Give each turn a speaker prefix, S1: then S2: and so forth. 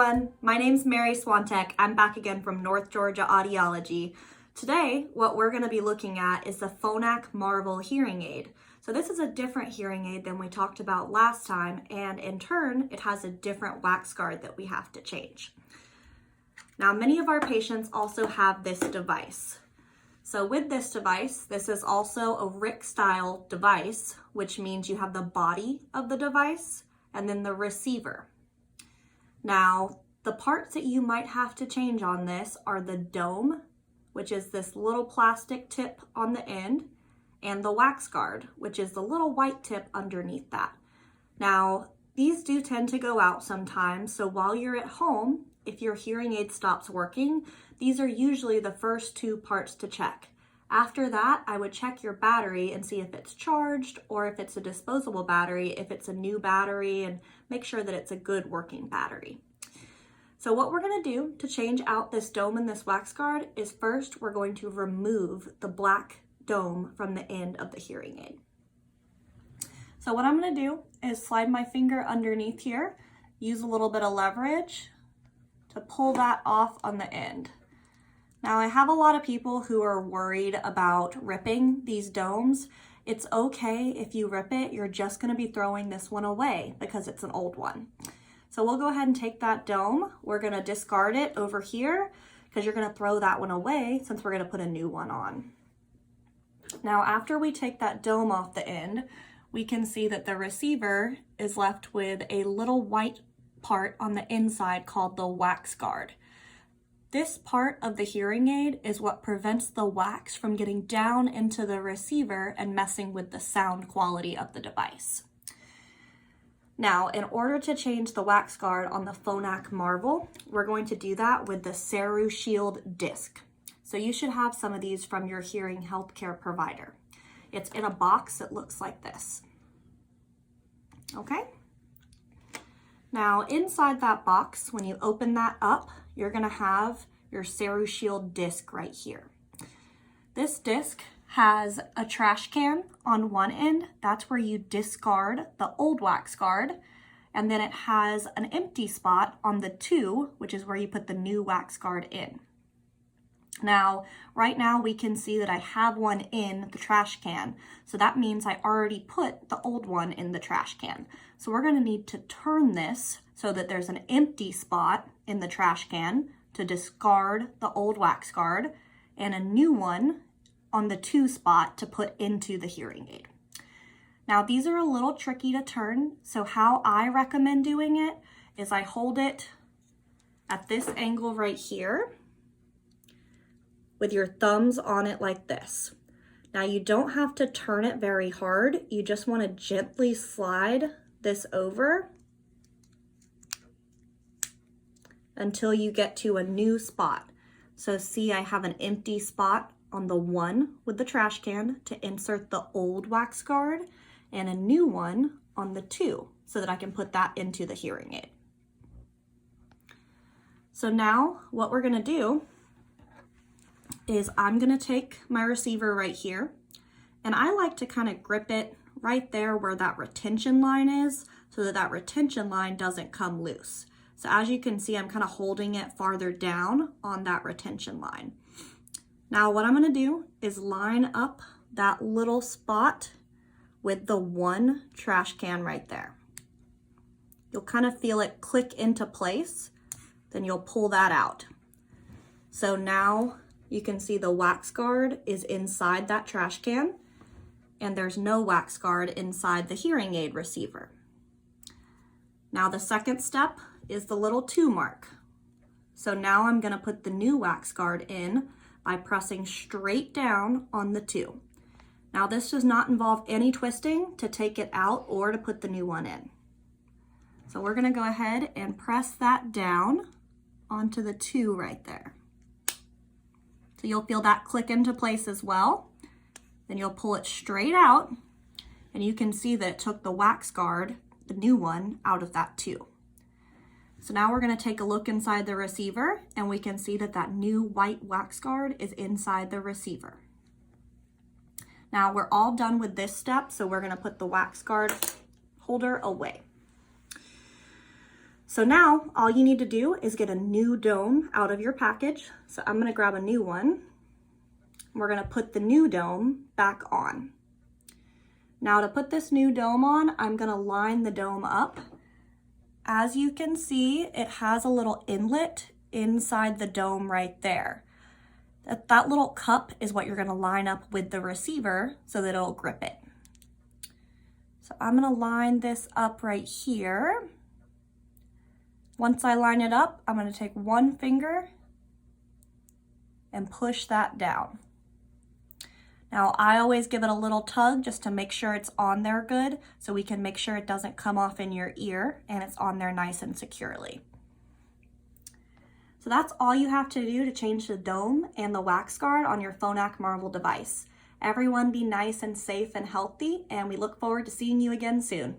S1: everyone, my name's Mary Swantek. I'm back again from North Georgia Audiology. Today, what we're going to be looking at is the Phonak Marvel hearing aid. So this is a different hearing aid than we talked about last time, and in turn, it has a different wax guard that we have to change. Now, many of our patients also have this device. So with this device, this is also a RIC style device, which means you have the body of the device and then the receiver. Now, the parts that you might have to change on this are the dome, which is this little plastic tip on the end, and the wax guard, which is the little white tip underneath that. Now, these do tend to go out sometimes, so while you're at home, if your hearing aid stops working, these are usually the first two parts to check. After that, I would check your battery and see if it's charged or if it's a disposable battery, if it's a new battery, and make sure that it's a good working battery. So what we're going to do to change out this dome and this wax guard is first we're going to remove the black dome from the end of the hearing aid. So what I'm going to do is slide my finger underneath here, use a little bit of leverage to pull that off on the end. Now, I have a lot of people who are worried about ripping these domes. It's okay if you rip it, you're just going to be throwing this one away because it's an old one. So we'll go ahead and take that dome. We're going to discard it over here because you're going to throw that one away since we're going to put a new one on. Now, after we take that dome off the end, we can see that the receiver is left with a little white part on the inside called the wax guard. This part of the hearing aid is what prevents the wax from getting down into the receiver and messing with the sound quality of the device. Now, in order to change the wax guard on the Phonak Marvel, we're going to do that with the Shield disc. So you should have some of these from your hearing healthcare provider. It's in a box that looks like this. Okay? Now, inside that box, when you open that up, you're going to have your Shield disc right here. This disc has a trash can on one end. That's where you discard the old wax guard. And then it has an empty spot on the two, which is where you put the new wax guard in. Now, right now we can see that I have one in the trash can. So that means I already put the old one in the trash can. So we're going to need to turn this so that there's an empty spot in the trash can to discard the old wax guard and a new one on the two spot to put into the hearing aid. Now, these are a little tricky to turn. So how I recommend doing it is I hold it at this angle right here with your thumbs on it like this. Now, you don't have to turn it very hard. You just want to gently slide this over until you get to a new spot. So see, I have an empty spot on the one with the trash can to insert the old wax guard and a new one on the two so that I can put that into the hearing aid. So now what we're gonna do is I'm gonna take my receiver right here, and I like to kind of grip it right there where that retention line is so that that retention line doesn't come loose. So as you can see, I'm kind of holding it farther down on that retention line. Now what I'm gonna do is line up that little spot with the one trash can right there. You'll kind of feel it click into place, then you'll pull that out. So now you can see the wax guard is inside that trash can, and there's no wax guard inside the hearing aid receiver. Now the second step is the little 2 mark. So now I'm going to put the new wax guard in by pressing straight down on the 2. Now this does not involve any twisting to take it out or to put the new one in. So we're going to go ahead and press that down onto the 2 right there. So you'll feel that click into place as well. Then you'll pull it straight out, and you can see that it took the wax guard, the new one, out of that 2. So now we're going to take a look inside the receiver, and we can see that that new white wax guard is inside the receiver. Now we're all done with this step, so we're going to put the wax guard holder away. So now all you need to do is get a new dome out of your package. So I'm gonna grab a new one. We're gonna put the new dome back on. Now to put this new dome on, I'm gonna line the dome up. As you can see, it has a little inlet inside the dome right there. That little cup is what you're gonna line up with the receiver so that it'll grip it. So I'm gonna line this up right here. Once I line it up, I'm gonna take one finger and push that down. Now I always give it a little tug just to make sure it's on there good, so we can make sure it doesn't come off in your ear and it's on there nice and securely. So that's all you have to do to change the dome and the wax guard on your Phonak Marvel device. Everyone be nice and safe and healthy, and we look forward to seeing you again soon.